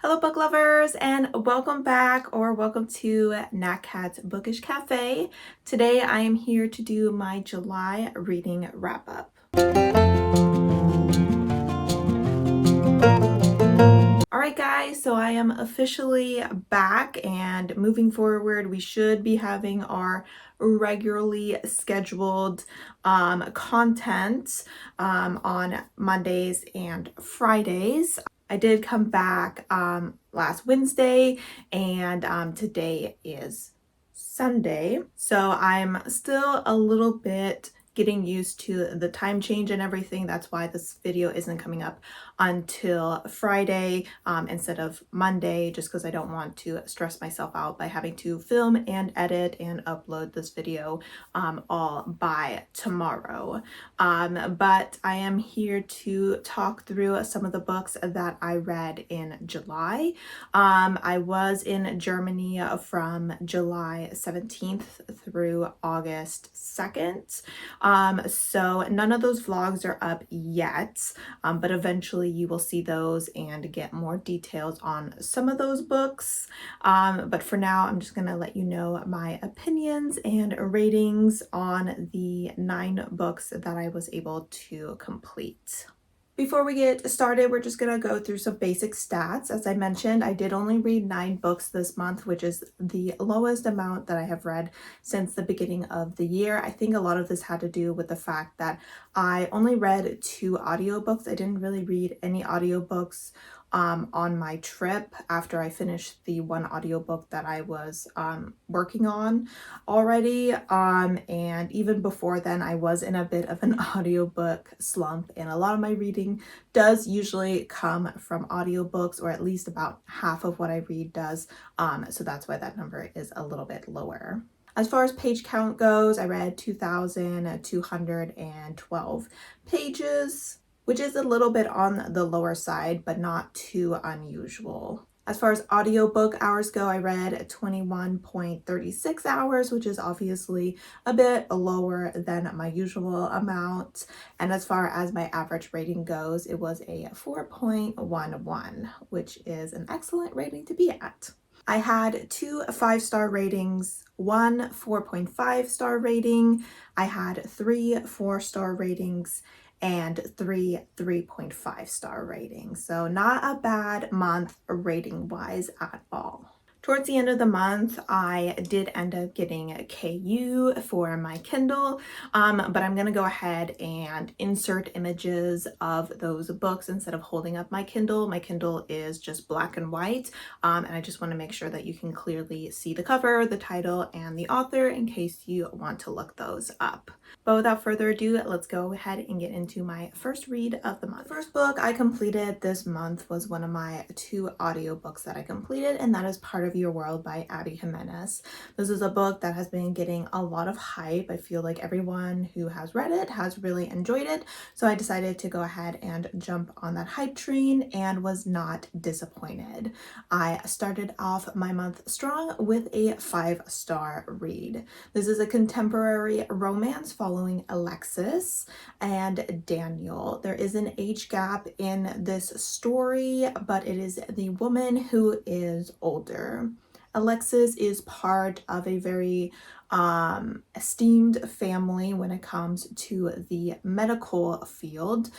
Hello book lovers, and welcome back or welcome to Nat Cat's Bookish Cafe. Today I am here to do my July reading wrap up. Alright guys, so I am officially back, and moving forward we should be having our regularly scheduled content on Mondays and Fridays. I did come back last Wednesday, and today is Sunday, so I'm still a little bit getting used to the time change and everything. That's why this video isn't coming up until Friday instead of Monday, just because I don't want to stress myself out by having to film and edit and upload this video all by tomorrow. But I am here to talk through some of the books that I read in July. I was in Germany from July 17th through August 2nd. So none of those vlogs are up yet, but eventually you will see those and get more details on some of those books. But for now, I'm just gonna let you know my opinions and ratings on the 9 books that I was able to complete. Before we get started, we're just going to go through some basic stats. As I mentioned, I did only read 9 books this month, which is the lowest amount that I have read since the beginning of the year. I think a lot of this had to do with the fact that I only read 2 audiobooks. I didn't really read any audiobooks on my trip after I finished the 1 audiobook that I was working on already. And even before then, I was in a bit of an audiobook slump, and a lot of my reading does usually come from audiobooks, or at least about half of what I read does. So that's why that number is a little bit lower. As far as page count goes, I read 2,212 pages, which is a little bit on the lower side, but not too unusual. As far as audiobook hours go, I read 21.36 hours, which is obviously a bit lower than my usual amount. And as far as my average rating goes, it was a 4.11, which is an excellent rating to be at. I had 2 5-star ratings, 1 4.5-star rating. I had 3 4-star ratings, and 3 3.5-star ratings. So not a bad month rating wise at all. Towards the end of the month, I did end up getting a KU for my Kindle, but I'm going to go ahead and insert images of those books instead of holding up my Kindle. My Kindle is just black and white, and I just want to make sure that you can clearly see the cover, the title, and the author in case you want to look those up. But without further ado, let's go ahead and get into my first read of the month. The first book I completed this month was one of my 2 audiobooks that I completed, and that is Part of Your World by Abby Jimenez. This is a book that has been getting a lot of hype. I feel like everyone who has read it has really enjoyed it, so I decided to go ahead and jump on that hype train and was not disappointed. I started off my month strong with a 5-star read. This is a contemporary romance following Alexis and Danielle. There is an age gap in this story, but it is the woman who is older. Alexis is part of a very esteemed family when it comes to the medical field.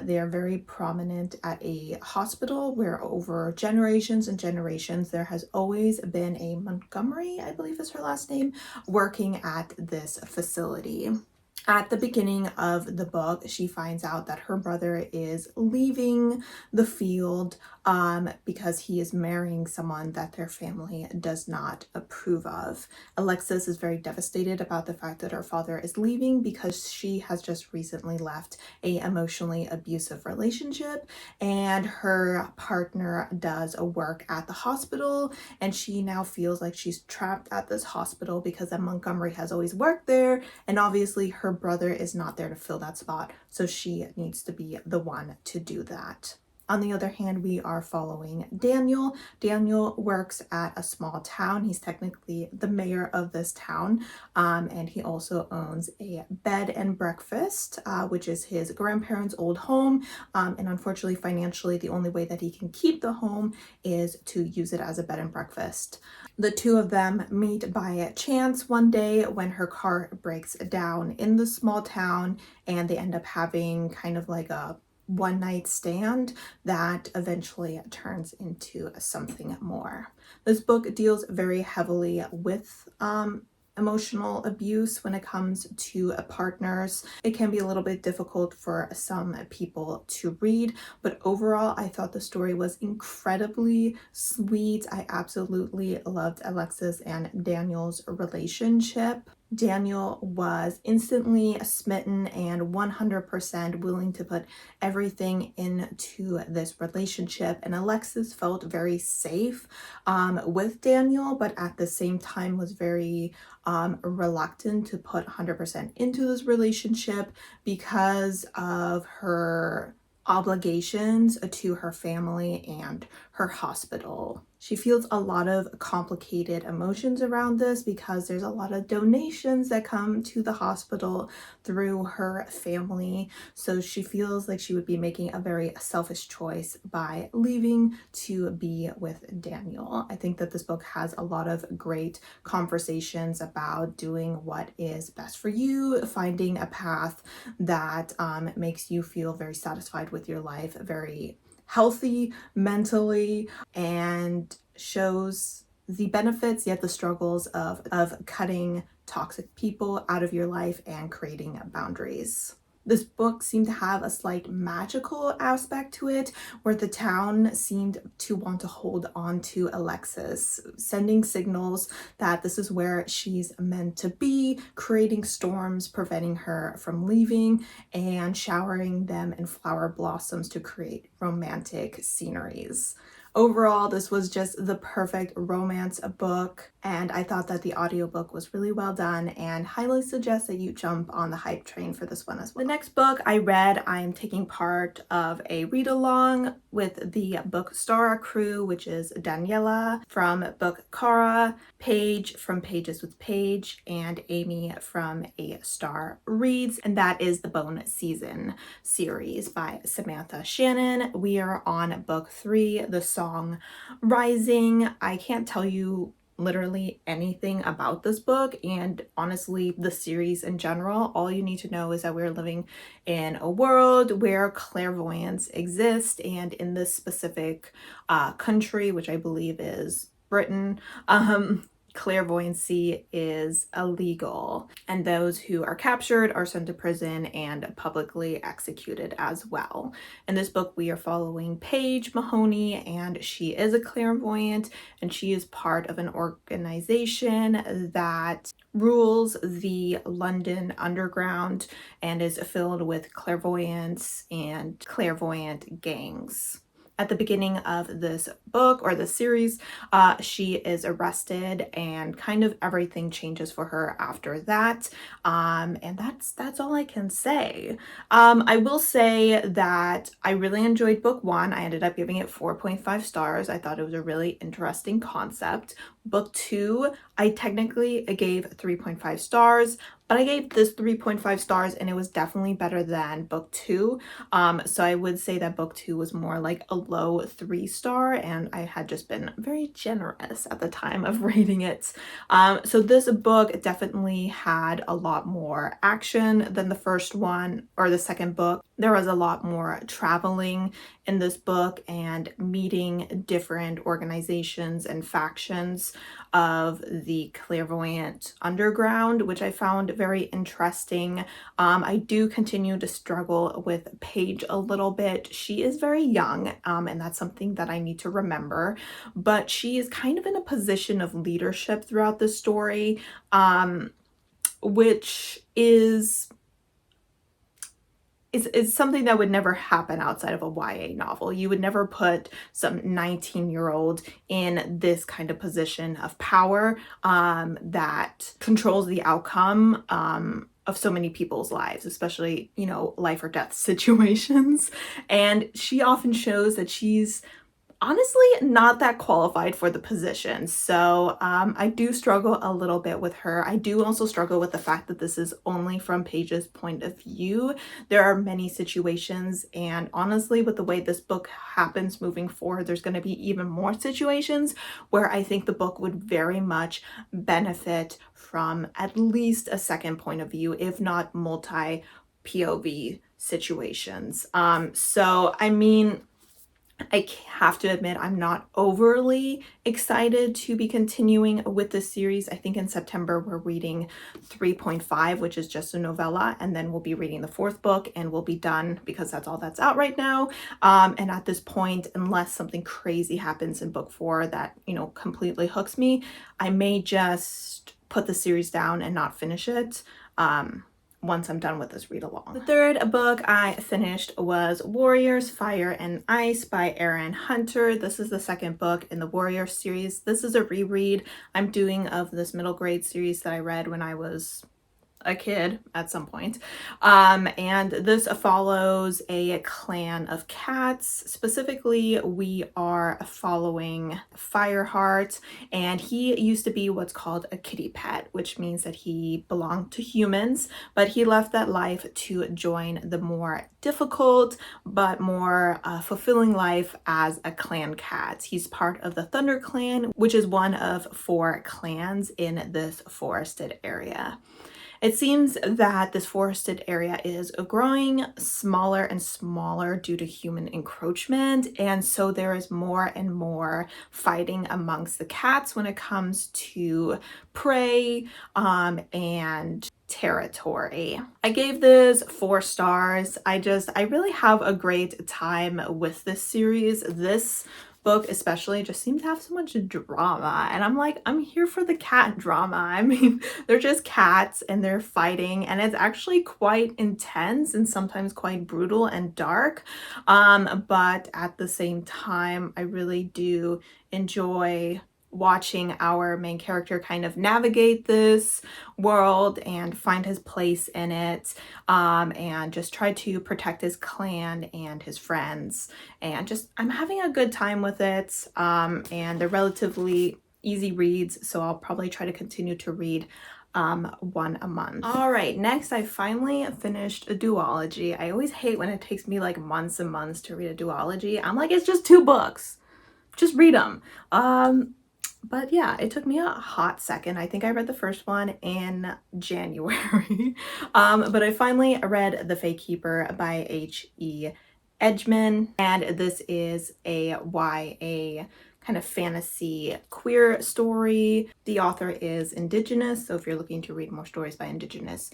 They are very prominent at a hospital where over generations and generations there has always been a Montgomery, I believe is her last name, working at this facility. At the beginning of the book, she finds out that her brother is leaving the field because he is marrying someone that their family does not approve of. Alexis is very devastated about the fact that her father is leaving because she has just recently left a emotionally abusive relationship, and her partner does work at the hospital, and she now feels like she's trapped at this hospital because Montgomery has always worked there, and obviously her brother is not there to fill that spot, so she needs to be the one to do that. On the other hand, we are following Daniel. Daniel works at a small town. He's technically the mayor of this town, and he also owns a bed and breakfast, which is his grandparents' old home. And unfortunately, financially, the only way that he can keep the home is to use it as a bed and breakfast. The two of them meet by chance one day when her car breaks down in the small town, and they end up having kind of like a one night stand that eventually turns into something more. This book deals very heavily with emotional abuse when it comes to partners. It can be a little bit difficult for some people to read, but overall I thought the story was incredibly sweet. I absolutely loved Alexis and Daniel's relationship. Daniel was instantly smitten and 100% willing to put everything into this relationship, and Alexis felt very safe with Daniel, but at the same time was very reluctant to put 100% into this relationship because of her obligations to her family and her hospital. She feels a lot of complicated emotions around this because there's a lot of donations that come to the hospital through her family. So she feels like she would be making a very selfish choice by leaving to be with Daniel. I think that this book has a lot of great conversations about doing what is best for you, finding a path that makes you feel very satisfied with your life, very healthy mentally, and shows the benefits yet the struggles of cutting toxic people out of your life and creating boundaries. This book seemed to have a slight magical aspect to it, where the town seemed to want to hold on to Alexis, sending signals that this is where she's meant to be, creating storms, preventing her from leaving, and showering them in flower blossoms to create romantic sceneries. Overall, this was just the perfect romance book, and I thought that the audiobook was really well done and highly suggest that you jump on the hype train for this one as well. The next book I read, I'm taking part of a read-along with the Book Star crew, which is Danielle from Book Cara, Paige from Pages with Paige, and Amy from A Star Reads, and that is the Bone Season series by Samantha Shannon. We are on book 3, The Song Rising. I can't tell you literally anything about this book, and honestly the series in general. All you need to know is that we're living in a world where clairvoyance exists, and in this specific country, which I believe is Britain, clairvoyancy is illegal, and those who are captured are sent to prison and publicly executed as well. In this book, we are following Paige Mahoney, and she is a clairvoyant, and she is part of an organization that rules the London Underground and is filled with clairvoyants and clairvoyant gangs. At the beginning of this book, or the series, she is arrested, and kind of everything changes for her after that. And that's all I can say. I will say that I really enjoyed book 1. I ended up giving it 4.5 stars. I thought it was a really interesting concept. Book 2, I technically gave 3.5 stars, but I gave this 3.5 stars, and it was definitely better than book 2. So I would say that book 2 was more like a low 3-star, and I had just been very generous at the time of rating it. So this book definitely had a lot more action than the first one, or the second book. There was a lot more traveling in this book and meeting different organizations and factions of the clairvoyant underground, which I found very interesting. I do continue to struggle with Paige a little bit. She is very young, and that's something that I need to remember, but she is kind of in a position of leadership throughout the story, which is something that would never happen outside of a YA novel. You would never put some 19-year-old in this kind of position of power that controls the outcome of so many people's lives, especially, you know, life or death situations. And she often shows that she's honestly not that qualified for the position. So I do struggle a little bit with her. I do also struggle with the fact that this is only from Paige's point of view. There are many situations, and honestly, with the way this book happens moving forward, there's going to be even more situations where I think the book would very much benefit from at least a second point of view, if not multi POV situations. So I mean, I have to admit, I'm not overly excited to be continuing with this series. I think in September we're reading 3.5, which is just a novella, and then we'll be reading the fourth book and we'll be done because that's all that's out right now. And at this point, unless something crazy happens in book 4 that, you know, completely hooks me, I may just put the series down and not finish it. Once I'm done with this read along. The third book I finished was Warriors, Fire and Ice by Erin Hunter. This is the second book in the Warrior series. This is a reread I'm doing of this middle grade series that I read when I was a kid at some point. And this follows a clan of cats. Specifically, we are following Fireheart, and he used to be what's called a kitty pet, which means that he belonged to humans, but he left that life to join the more difficult but more fulfilling life as a clan cat. He's part of the Thunder Clan, which is one of 4 clans in this forested area. It seems that this forested area is growing smaller and smaller due to human encroachment, and so there is more and more fighting amongst the cats when it comes to prey and territory. I gave this 4 stars. I really have a great time with this series. This book especially just seemed to have so much drama, and I'm like, I'm here for the cat drama. I mean, they're just cats and they're fighting, and it's actually quite intense and sometimes quite brutal and dark, but at the same time I really do enjoy watching our main character kind of navigate this world and find his place in it, and just try to protect his clan and his friends, and just I'm having a good time with it, and they're relatively easy reads, so I'll probably try to continue to read one a month. All right, next I finally finished a duology. I always hate when it takes me like months and months to read a duology. I'm like, it's just 2 books, just read them. But yeah, it took me a hot second. I think I read the first one in January. But I finally read The Fake Keeper by H.E. Edgman, and this is a YA kind of fantasy queer story. The author is Indigenous, so if you're looking to read more stories by Indigenous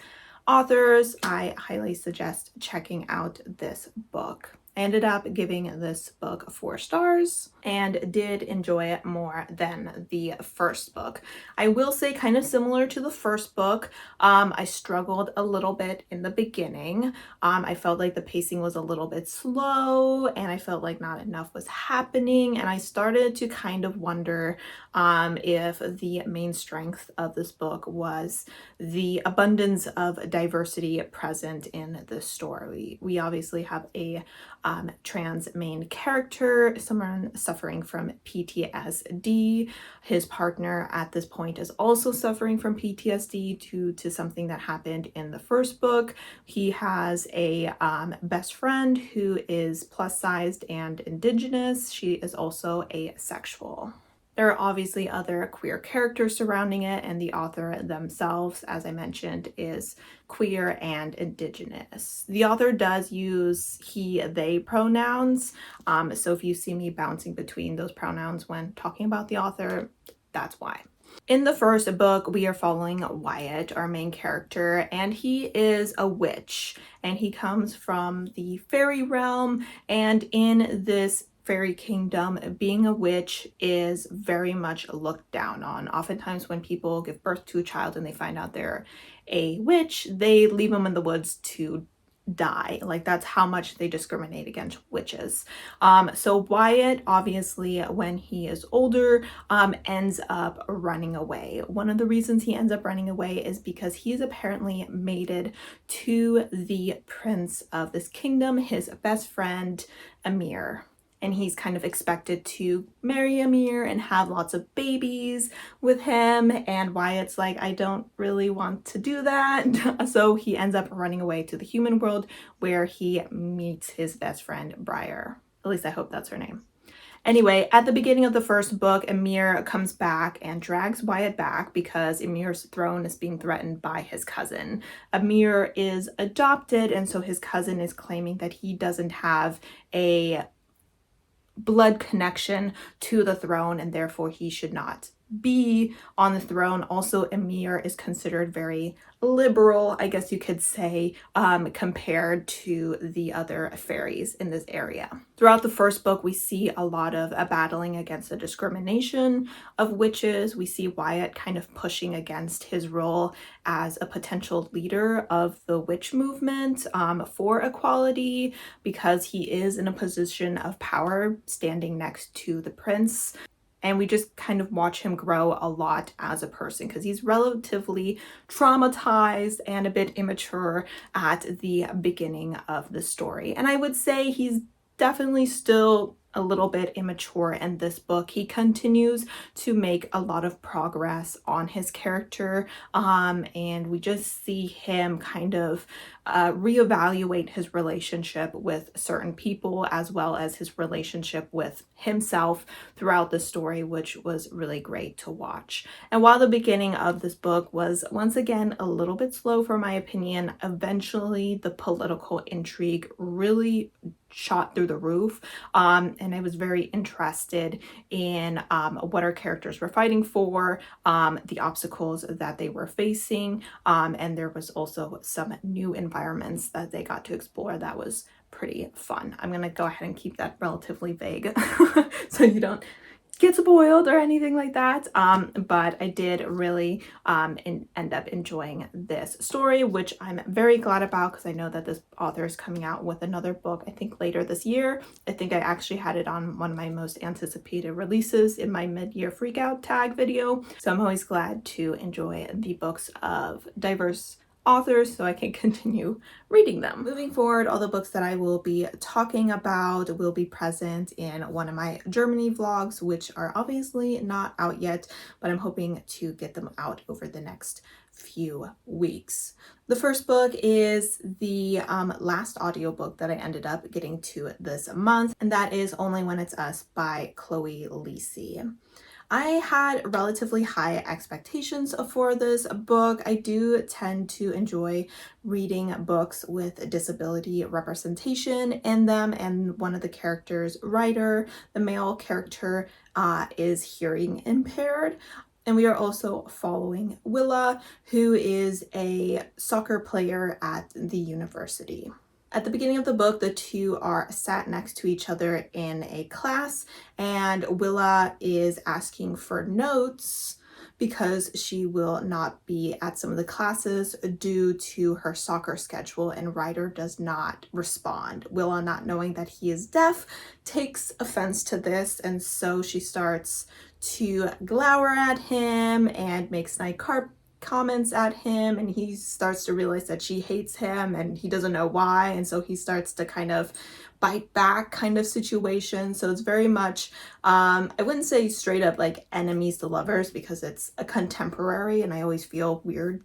authors, I highly suggest checking out this book. I ended up giving this book 4 stars and did enjoy it more than the first book. I will say, kind of similar to the first book, I struggled a little bit in the beginning. I felt like the pacing was a little bit slow, and I felt like not enough was happening, and I started to kind of wonder if the main strength of this book was the abundance of diversity present in the story. We obviously have a trans main character, someone suffering from PTSD. His partner at this point is also suffering from PTSD due to something that happened in the first book. He has a best friend who is plus sized and Indigenous. She is also asexual. There are obviously other queer characters surrounding it, and the author themselves, as I mentioned, is queer and Indigenous. The author does use he, they pronouns, so if you see me bouncing between those pronouns when talking about the author, that's why. In the first book, we are following Wyatt, our main character, and he is a witch, and he comes from the fairy realm, and in this fairy kingdom, being a witch is very much looked down on. Oftentimes when people give birth to a child and they find out they're a witch, they leave them in the woods to die. Like, that's how much they discriminate against witches. So Wyatt, obviously, when he is older, ends up running away. One of the reasons he ends up running away is because he's apparently mated to the prince of this kingdom, his best friend, Amir. And he's kind of expected to marry Amir and have lots of babies with him. And Wyatt's like, I don't really want to do that. So he ends up running away to the human world where he meets his best friend, Briar. At least I hope that's her name. Anyway, at the beginning of the first book, Amir comes back and drags Wyatt back because Amir's throne is being threatened by his cousin. Amir is adopted, and so his cousin is claiming that he doesn't have a blood connection to the throne and therefore he should not be on the throne. Also, Amir is considered very liberal, I guess you could say, compared to the other fairies in this area. Throughout the first book, we see a lot of battling against the discrimination of witches. We see Wyatt kind of pushing against his role as a potential leader of the witch movement for equality, because he is in a position of power standing next to the prince. And we just kind of watch him grow a lot as a person because he's relatively traumatized and a bit immature at the beginning of the story. And I would say he's definitely still a little bit immature in this book. He continues to make a lot of progress on his character, and we just see him kind of reevaluate his relationship with certain people as well as his relationship with himself throughout the story, which was really great to watch. And while the beginning of this book was once again a little bit slow for my opinion, eventually the political intrigue really shot through the roof, and I was very interested in what our characters were fighting for, the obstacles that they were facing, and there was also some new environments that they got to explore that was pretty fun. I'm gonna go ahead and keep that relatively vague so you don't get spoiled or anything like that, but I did really end up enjoying this story, which I'm very glad about because I know that this author is coming out with another book, I think later this year. I think I actually had it on one of my most anticipated releases in my mid-year freakout tag video, so I'm always glad to enjoy the books of diverse authors so I can continue reading them. Moving forward, all the books that I will be talking about will be present in one of my Germany vlogs, which are obviously not out yet, but I'm hoping to get them out over the next few weeks. The first book is the last audiobook that I ended up getting to this month, and that is Only When It's Us by Chloe Lisi. I had relatively high expectations for this book. I do tend to enjoy reading books with disability representation in them, and one of the characters, Ryder, the male character, is hearing impaired. And we are also following Willa, who is a soccer player at the university. At the beginning of the book, the two are sat next to each other in a class, and Willa is asking for notes because she will not be at some of the classes due to her soccer schedule, and Ryder does not respond. Willa, not knowing that he is deaf, takes offense to this, and so she starts to glower at him and make snide comments at him, and he starts to realize that she hates him and he doesn't know why, and so he starts to kind of bite back kind of situation. So it's very much I wouldn't say straight up like enemies to lovers because it's a contemporary, and I always feel weird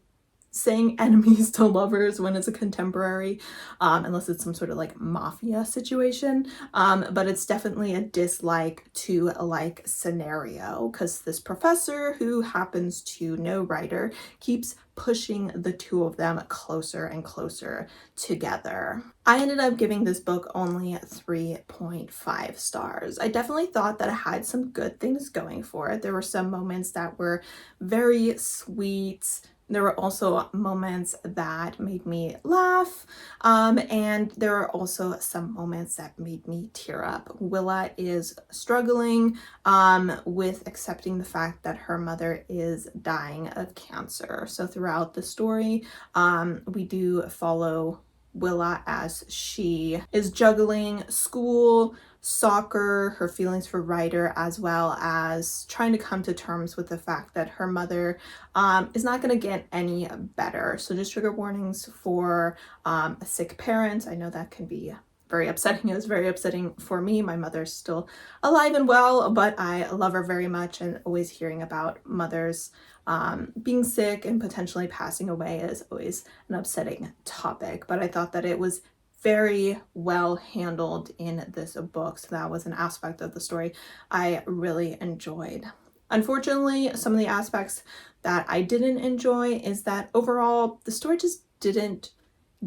saying enemies to lovers when it's a contemporary, unless it's some sort of like mafia situation, but it's definitely a dislike to like scenario because this professor who happens to know Ryder keeps pushing the two of them closer and closer together. I ended up giving this book only 3.5 stars. I definitely thought that it had some good things going for it. There were some moments that were very sweet. There were also moments that made me laugh, and there are also some moments that made me tear up. Willa is struggling with accepting the fact that her mother is dying of cancer. So throughout the story, we do follow Willa as she is juggling school, soccer, her feelings for Ryder, as well as trying to come to terms with the fact that her mother is not going to get any better. So just trigger warnings for a sick parent. I know that can be very upsetting. It was very upsetting for me. My mother's still alive and well, but I love her very much, and always hearing about mothers being sick and potentially passing away is always an upsetting topic. But I thought that it was very well handled in this book, so that was an aspect of the story I really enjoyed. Unfortunately, some of the aspects that I didn't enjoy is that overall the story just didn't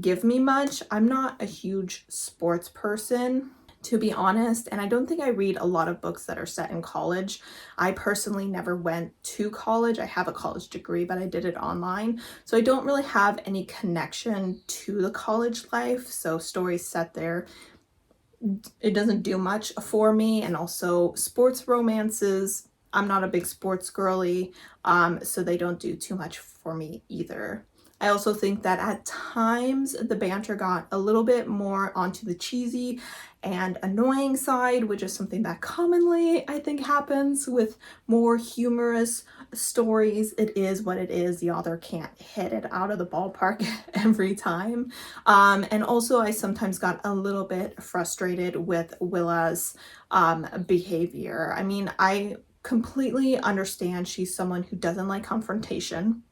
give me much. I'm not a huge sports person, to be honest, and I don't think I read a lot of books that are set in college. I personally never went to college. I have a college degree, but I did it online, so I don't really have any connection to the college life. So stories set there, it doesn't do much for me. And also sports romances, I'm not a big sports girly, so they don't do too much for me either. I also think that at times the banter got a little bit more onto the cheesy and annoying side, which is something that commonly I think happens with more humorous stories. It is what it is. The author can't hit it out of the ballpark every time. And also I sometimes got a little bit frustrated with Willa's behavior. I mean, I completely understand she's someone who doesn't like confrontation.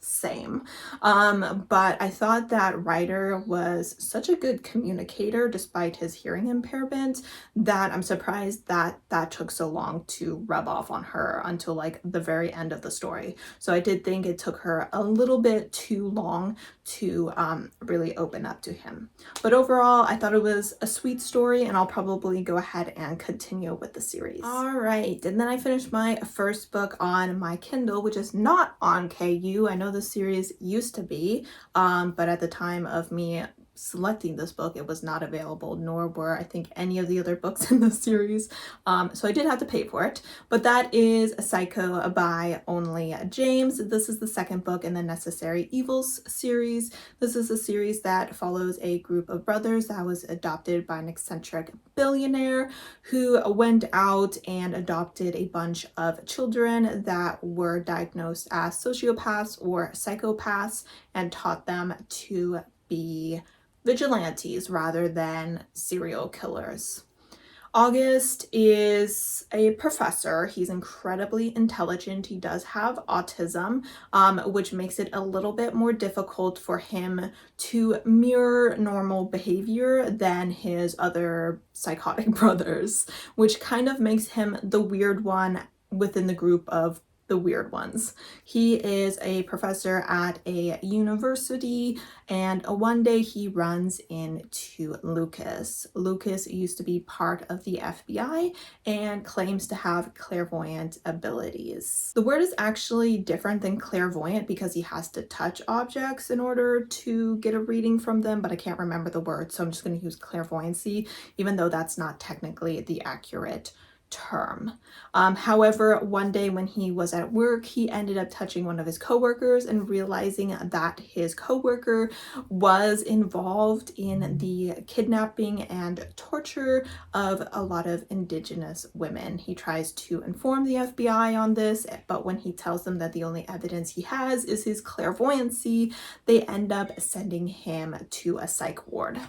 Same. But I thought that Ryder was such a good communicator despite his hearing impairment that I'm surprised that that took so long to rub off on her until like the very end of the story. So I did think it took her a little bit too long to really open up to him. But overall, I thought it was a sweet story, and I'll probably go ahead and continue with the series. All right, and then I finished my first book on my Kindle, which is not on KU. I know the series used to be, but at the time of me selecting this book, it was not available, nor were I think any of the other books in the series, so I did have to pay for it. But that is Psycho by Only James. This is the second book in the Necessary Evils series. This is a series that follows a group of brothers that was adopted by an eccentric billionaire who went out and adopted a bunch of children that were diagnosed as sociopaths or psychopaths and taught them to be vigilantes rather than serial killers. August is a professor. He's incredibly intelligent. He does have autism, which makes it a little bit more difficult for him to mirror normal behavior than his other psychotic brothers, which kind of makes him the weird one within the group of the weird ones. He is a professor at a university, and one day he runs into Lucas. Lucas used to be part of the FBI and claims to have clairvoyant abilities. The word is actually different than clairvoyant because he has to touch objects in order to get a reading from them, but I can't remember the word, so I'm just going to use clairvoyancy, even though that's not technically the accurate term. However, one day when he was at work, he ended up touching one of his coworkers and realizing that his coworker was involved in the kidnapping and torture of a lot of Indigenous women. He tries to inform the FBI on this, but when he tells them that the only evidence he has is his clairvoyancy, they end up sending him to a psych ward.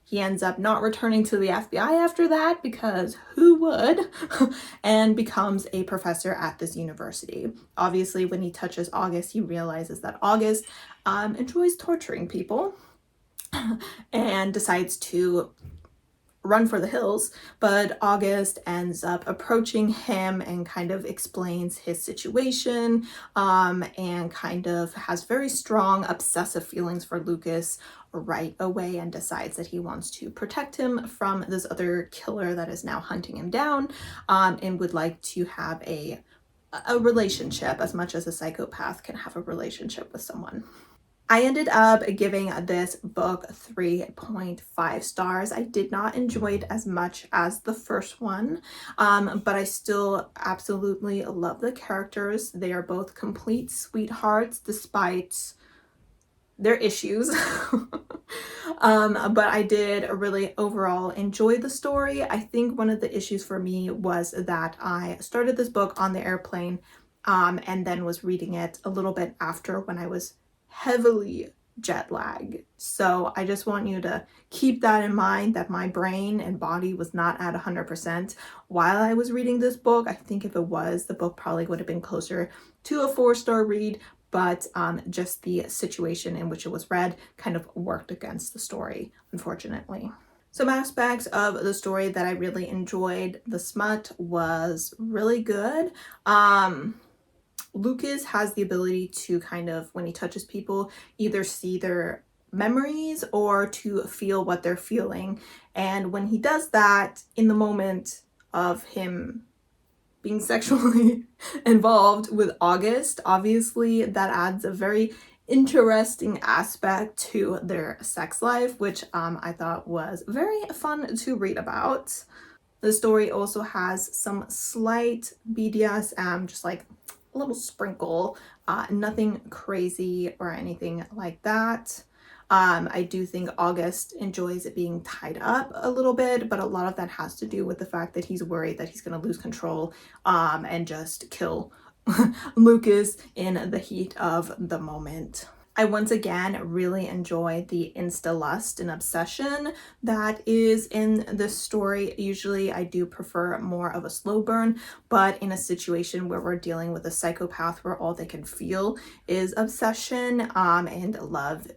He ends up not returning to the FBI after that, because who would, and becomes a professor at this university. Obviously, when he touches August, he realizes that August enjoys torturing people and decides to run for the hills, but August ends up approaching him and kind of explains his situation, and kind of has very strong obsessive feelings for Lucas right away, and decides that he wants to protect him from this other killer that is now hunting him down, and would like to have a relationship as much as a psychopath can have a relationship with someone. I ended up giving this book 3.5 stars. I did not enjoy it as much as the first one, but I still absolutely love the characters. They are both complete sweethearts despite their issues. But I did really overall enjoy the story. I think one of the issues for me was that I started this book on the airplane, and then was reading it a little bit after when I was heavily jet lagged. So I just want you to keep that in mind, that my brain and body was not at 100% while I was reading this book. I think if it was, the book probably would have been closer to a 4-star read, but just the situation in which it was read kind of worked against the story, unfortunately. Some aspects of the story that I really enjoyed. The smut was really good. Lucas has the ability to kind of, when he touches people, either see their memories or to feel what they're feeling. And when he does that, in the moment of him being sexually involved with August, obviously that adds a very interesting aspect to their sex life, which I thought was very fun to read about. The story also has some slight BDSM, just like a little sprinkle, nothing crazy or anything like that. I do think August enjoys being tied up a little bit, but a lot of that has to do with the fact that he's worried that he's going to lose control and just kill Lucas in the heat of the moment. I once again really enjoy the insta-lust and obsession that is in this story. Usually I do prefer more of a slow burn, but in a situation where we're dealing with a psychopath where all they can feel is obsession and love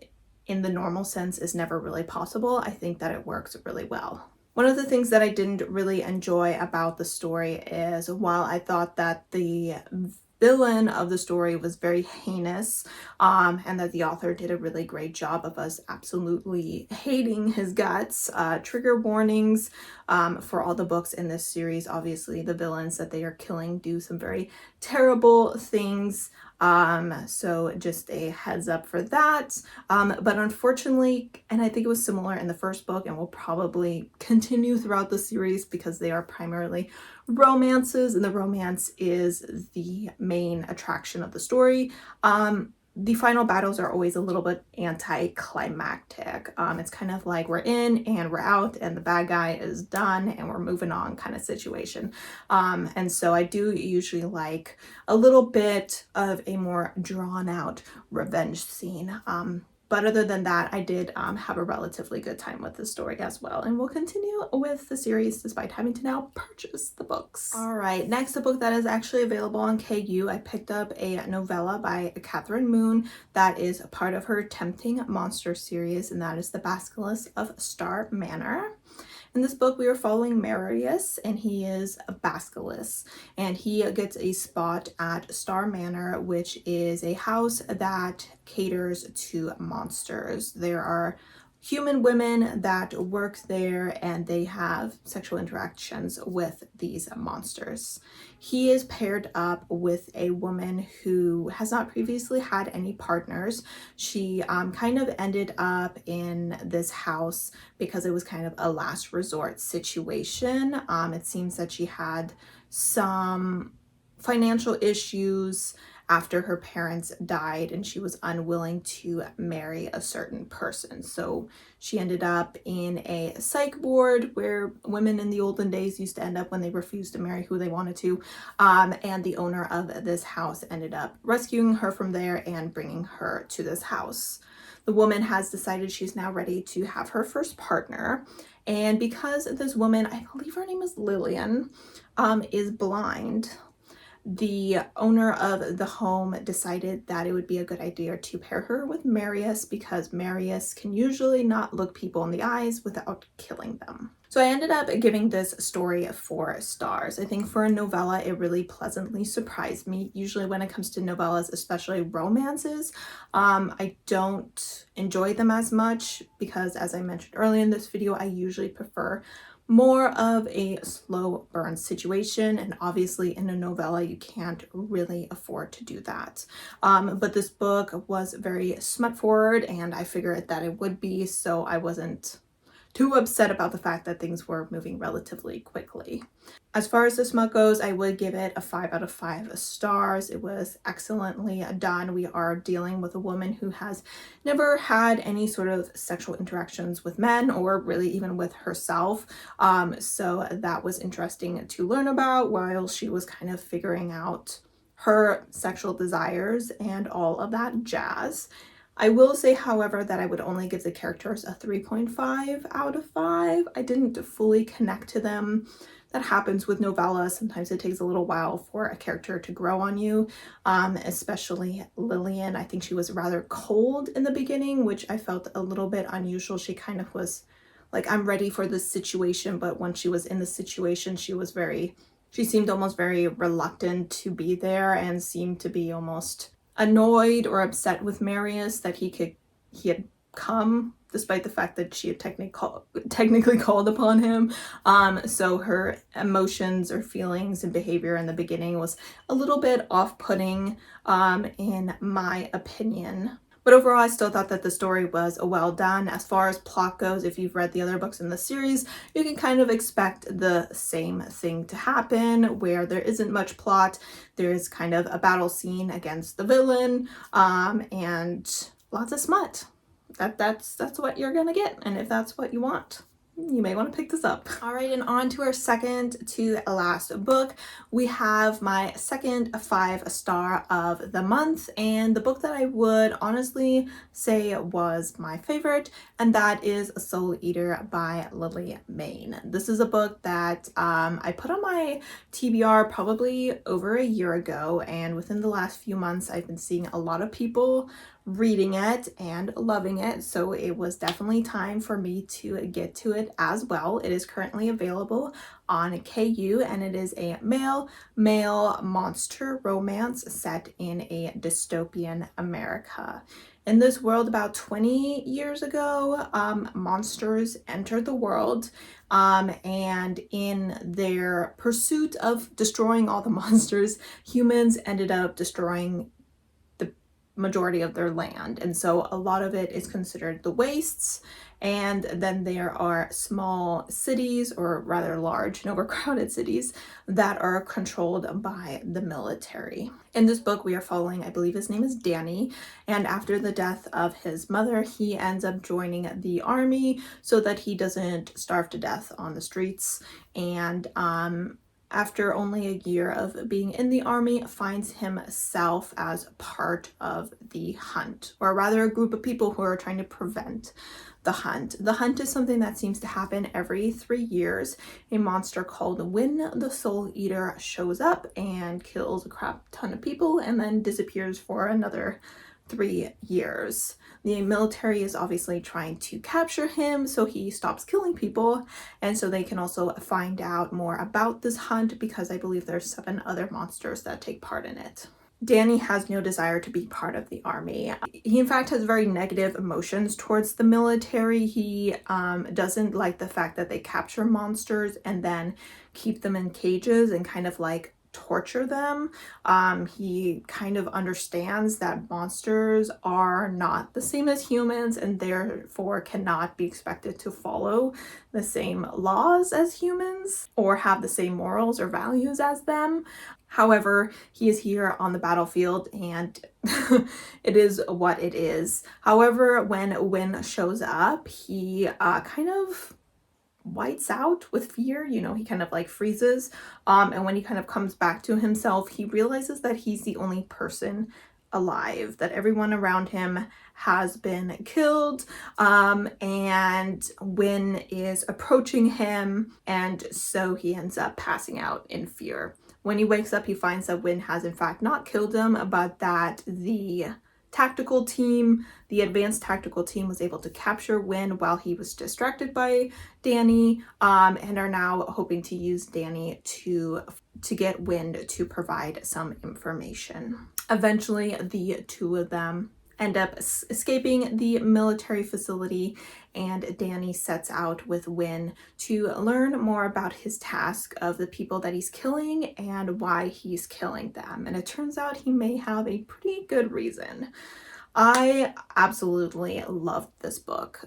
in the normal sense is never really possible, I think that it works really well. One of the things that I didn't really enjoy about the story is, while I thought that the villain of the story was very heinous, and that the author did a really great job of us absolutely hating his guts. Trigger warnings for all the books in this series. Obviously, the villains that they are killing do some very terrible things. So just a heads up for that. But unfortunately, and I think it was similar in the first book and will probably continue throughout the series because they are primarily romances and the romance is the main attraction of the story. The final battles are always a little bit anticlimactic. It's kind of like we're in and we're out and the bad guy is done and we're moving on kind of situation. And so I do usually like a little bit of a more drawn out revenge scene. But other than that, I did have a relatively good time with the story as well. And we'll continue with the series despite having to now purchase the books. All right, next, a book that is actually available on KU. I picked up a novella by Catherine Moon that is a part of her Tempting Monster series, and that is The Basilisk of Star Manor. In this book, we are following Marius, and he is a basilisk, and he gets a spot at Star Manor, which is a house that caters to monsters. There are human women that work there and they have sexual interactions with these monsters. He is paired up with a woman who has not previously had any partners. She kind of ended up in this house because it was kind of a last resort situation. It seems that she had some financial issues after her parents died and she was unwilling to marry a certain person. So she ended up in a psych ward where women in the olden days used to end up when they refused to marry who they wanted to. And the owner of this house ended up rescuing her from there and bringing her to this house. The woman has decided she's now ready to have her first partner. And because this woman, I believe her name is Lillian, is blind, the owner of the home decided that it would be a good idea to pair her with Marius because Marius can usually not look people in the eyes without killing them. So I ended up giving this story 4 stars. I think for a novella, it really pleasantly surprised me. Usually when it comes to novellas, especially romances, I don't enjoy them as much because, as I mentioned earlier in this video, I usually prefer more of a slow burn situation, and obviously in a novella you can't really afford to do that. But this book was very smut forward and I figured that it would be, so I wasn't too upset about the fact that things were moving relatively quickly. As far as the smut goes, I would give it a 5 out of 5 stars. It was excellently done. We are dealing with a woman who has never had any sort of sexual interactions with men or really even with herself. So that was interesting to learn about while she was kind of figuring out her sexual desires and all of that jazz. I will say, however, that I would only give the characters a 3.5 out of 5. I didn't fully connect to them. That happens with novellas. Sometimes it takes a little while for a character to grow on you, especially Lillian. I think she was rather cold in the beginning, which I felt a little bit unusual. She kind of was like, I'm ready for this situation, but when she was in the situation, she seemed almost very reluctant to be there and seemed to be almost annoyed or upset with Marius that he had come, despite the fact that she had technically called upon him. So her emotions or feelings and behavior in the beginning was a little bit off-putting, in my opinion. But overall, I still thought that the story was well done. As far as plot goes, if you've read the other books in the series, you can kind of expect the same thing to happen, where there isn't much plot. There's kind of a battle scene against the villain, and lots of smut. That's what you're gonna get, and if that's what you want, you may want to pick this up. All right, and on to our second to last book. We have my second 5-star of the month, and the book that I would honestly say was my favorite, and that is Soul Eater by Lily Mayne. This is a book that I put on my TBR probably over a year ago, and within the last few months I've been seeing a lot of people reading it and loving it, so it was definitely time for me to get to it as well. It is currently available on KU, and it is a male monster romance set in a dystopian America. In this world, about 20 years ago, monsters entered the world, and in their pursuit of destroying all the monsters, humans ended up destroying majority of their land, and so a lot of it is considered the wastes, and then there are small cities, or rather large and overcrowded cities, that are controlled by the military. In this book we are following, I believe his name is Danny, and after the death of his mother he ends up joining the army so that he doesn't starve to death on the streets, and after only a year of being in the army, finds himself as part of the hunt, or rather a group of people who are trying to prevent the hunt. The hunt is something that seems to happen every 3 years. A monster called Win the Soul Eater shows up and kills a crap ton of people and then disappears for another 3 years. The military is obviously trying to capture him, so he stops killing people, and so they can also find out more about this hunt, because I believe there's 7 other monsters that take part in it. Danny has no desire to be part of the army. He in fact has very negative emotions towards the military. He doesn't like the fact that they capture monsters and then keep them in cages and kind of like torture them. He kind of understands that monsters are not the same as humans and therefore cannot be expected to follow the same laws as humans or have the same morals or values as them. However, he is here on the battlefield and it is what it is. However, when Win shows up, he kind of whites out with fear, you know, he kind of like freezes, and when he kind of comes back to himself, he realizes that he's the only person alive, that everyone around him has been killed, and Win is approaching him, and so he ends up passing out in fear. When he wakes up, he finds that Win has in fact not killed him, but that the tactical team, the advanced tactical team, was able to capture Win while he was distracted by Danny, and are now hoping to use Danny to get Win to provide some information. Eventually, the two of them end up escaping the military facility, and Danny sets out with Win to learn more about his task of the people that he's killing and why he's killing them. And it turns out he may have a pretty good reason. I absolutely loved this book.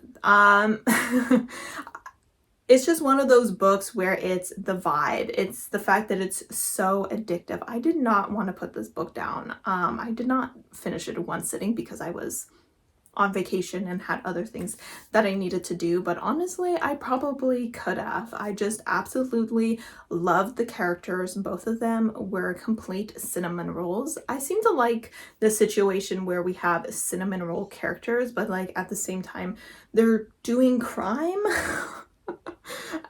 It's just one of those books where it's the vibe. It's the fact that it's so addictive. I did not want to put this book down. I did not finish it in one sitting because I was on vacation and had other things that I needed to do, but honestly, I probably could have. I just absolutely loved the characters. Both of them were complete cinnamon rolls. I seem to like the situation where we have cinnamon roll characters, but like at the same time, they're doing crime.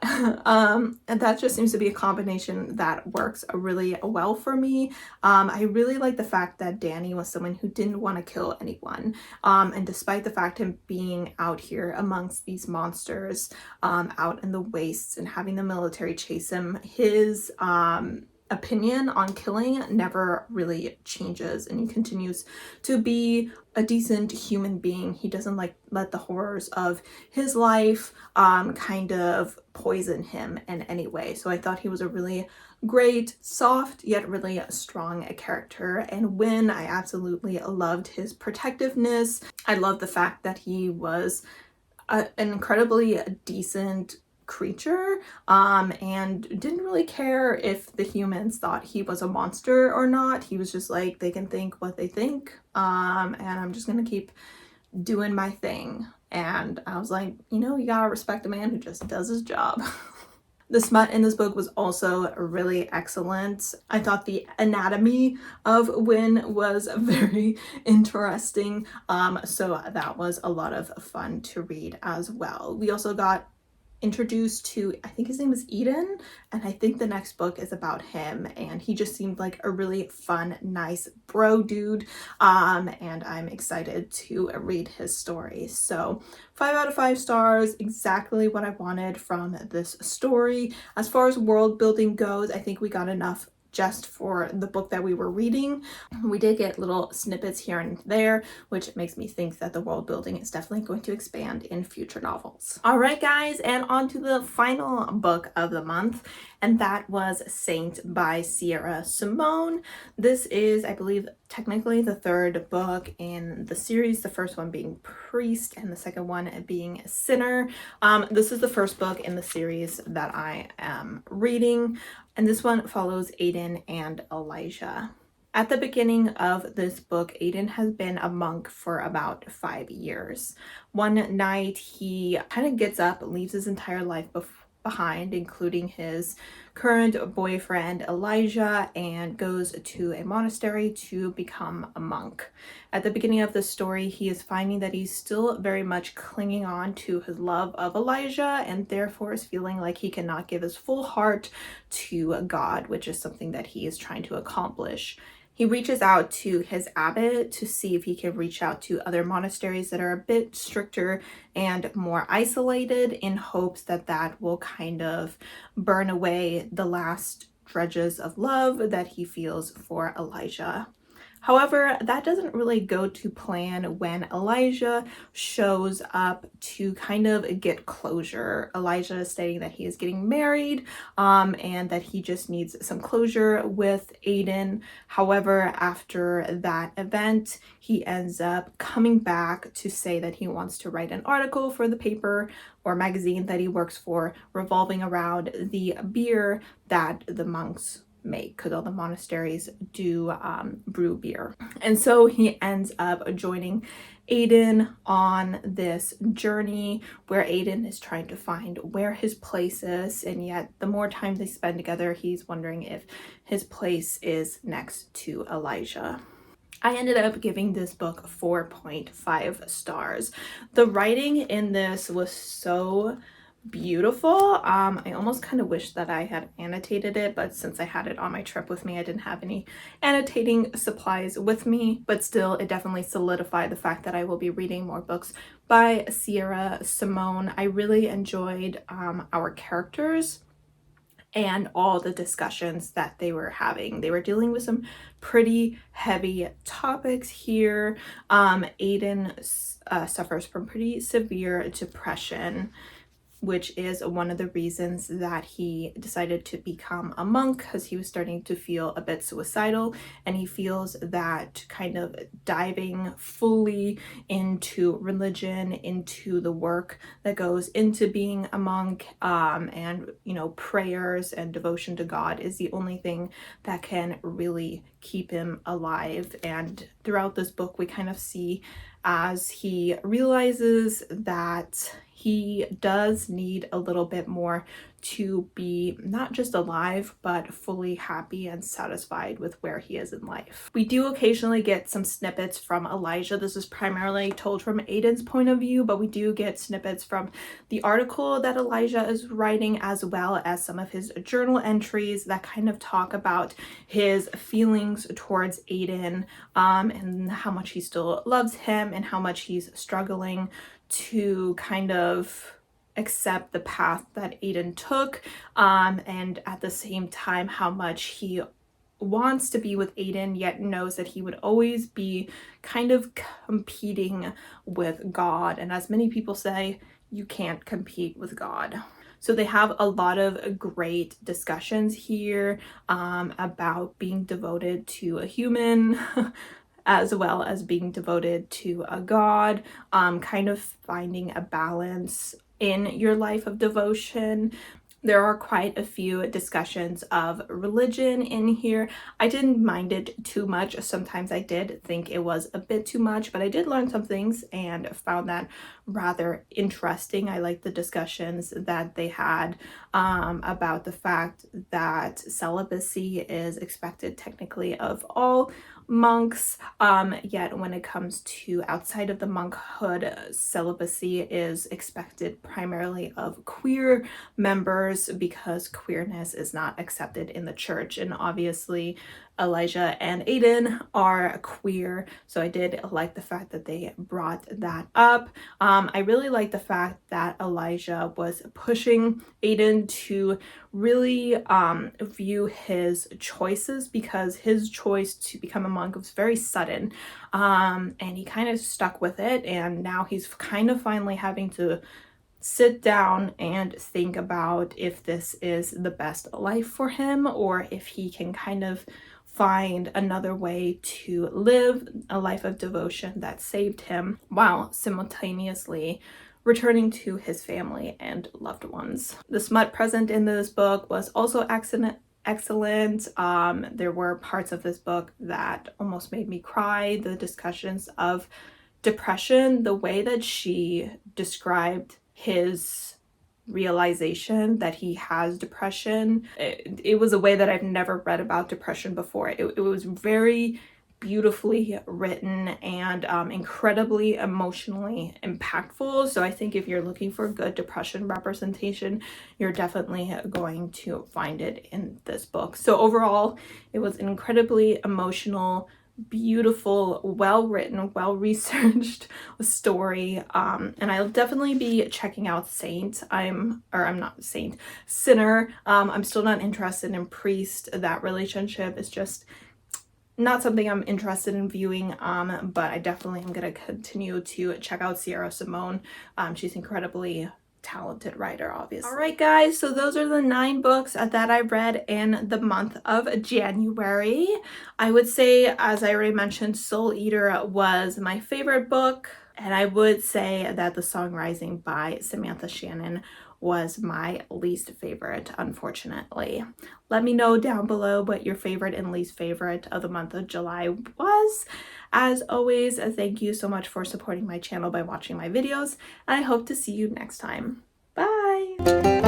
And that just seems to be a combination that works really well for me. I really like the fact that Danny was someone who didn't want to kill anyone. And despite the fact him being out here amongst these monsters, out in the wastes and having the military chase him, his opinion on killing never really changes, and he continues to be a decent human being. He doesn't like let the horrors of his life kind of poison him in any way. So I thought he was a really great, soft, yet really strong character. And Win, I absolutely loved his protectiveness. I love the fact that he was an incredibly decent creature, and didn't really care if the humans thought he was a monster or not. He was just like, they can think what they think, and I'm just gonna keep doing my thing. And I was like, you know, you gotta respect a man who just does his job. The smut in this book was also really excellent. I thought the anatomy of Win was very interesting, so that was a lot of fun to read as well. We also got introduced to, I think his name is Eden, and I think the next book is about him, and he just seemed like a really fun, nice bro dude, and I'm excited to read his story. So 5 out of 5 stars, exactly what I wanted from this story. As far as world building goes, I think we got enough just for the book that we were reading. We did get little snippets here and there, which makes me think that the world building is definitely going to expand in future novels. All right, guys, and on to the final book of the month, and that was Saint by Sierra Simone. This is, I believe, technically the third book in the series, the first one being Priest and the second one being Sinner. This is the first book in the series that I am reading, and this one follows Aiden and Elijah. At the beginning of this book, Aiden has been a monk for about 5 years. One night, he kind of gets up, leaves his entire life behind, including his current boyfriend Elijah, and goes to a monastery to become a monk. At the beginning of the story, he is finding that he's still very much clinging on to his love of Elijah, and therefore is feeling like he cannot give his full heart to God, which is something that he is trying to accomplish. He reaches out to his abbot to see if he can reach out to other monasteries that are a bit stricter and more isolated, in hopes that that will kind of burn away the last dredges of love that he feels for Elijah. However, that doesn't really go to plan when Elijah shows up to kind of get closure. Elijah is stating that he is getting married, and that he just needs some closure with Aiden. However, after that event, he ends up coming back to say that he wants to write an article for the paper or magazine that he works for, revolving around the beer that the monks make, because all the monasteries do brew beer. And so he ends up joining Aiden on this journey where Aiden is trying to find where his place is, and yet the more time they spend together, he's wondering if his place is next to Elijah. I ended up giving this book 4.5 stars. The writing in this was so beautiful. I almost kind of wish that I had annotated it, but since I had it on my trip with me, I didn't have any annotating supplies with me. But still, it definitely solidified the fact that I will be reading more books by Sierra Simone. I really enjoyed our characters and all the discussions that they were having. They were dealing with some pretty heavy topics here. Aiden suffers from pretty severe depression. which is one of the reasons that he decided to become a monk, because he was starting to feel a bit suicidal, and he feels that kind of diving fully into religion, into the work that goes into being a monk, and prayers and devotion to God is the only thing that can really keep him alive. And throughout this book we kind of see as he realizes that he does need a little bit more to be not just alive, but fully happy and satisfied with where he is in life. We do occasionally get some snippets from Elijah. This is primarily told from Aiden's point of view, but we do get snippets from the article that Elijah is writing, as well as some of his journal entries that kind of talk about his feelings towards Aiden, and how much he still loves him and how much he's struggling to kind of accept the path that Aiden took, and at the same time how much he wants to be with Aiden, yet knows that he would always be kind of competing with God. And as many people say, you can't compete with God. So they have a lot of great discussions here about being devoted to a human as well as being devoted to a God, kind of finding a balance in your life of devotion. There are quite a few discussions of religion in here. I didn't mind it too much. Sometimes I did think it was a bit too much, but I did learn some things and found that rather interesting. I liked the discussions that they had about the fact that celibacy is expected technically of all monks, yet when it comes to outside of the monkhood, celibacy is expected primarily of queer members, because queerness is not accepted in the church. And obviously Elijah and Aiden are queer, so I did like the fact that they brought that up. I really like the fact that Elijah was pushing Aiden to really view his choices, because his choice to become a monk was very sudden, and he kind of stuck with it, and now he's kind of finally having to sit down and think about if this is the best life for him, or if he can kind of find another way to live a life of devotion that saved him, while simultaneously returning to his family and loved ones. The smut present in this book was also excellent. There were parts of this book that almost made me cry. The discussions of depression, the way that she described his realization that he has depression, it was a way that I've never read about depression before. It was very beautifully written and incredibly emotionally impactful. So I think if you're looking for good depression representation, you're definitely going to find it in this book. So overall, it was an incredibly emotional, beautiful, well-written, well-researched story, and I'll definitely be checking out Sinner. I'm still not interested in Priest. That relationship is just not something I'm interested in viewing, but I definitely am going to continue to check out Sierra Simone. She's incredibly talented writer, obviously. All right, guys, so those are the 9 books that I read in the month of January. I would say, as I already mentioned, Soul Eater was my favorite book, and I would say that The Song Rising by Samantha Shannon was my least favorite, unfortunately. Let me know down below what your favorite and least favorite of the month of July was. As always, thank you so much for supporting my channel by watching my videos, and I hope to see you next time. Bye!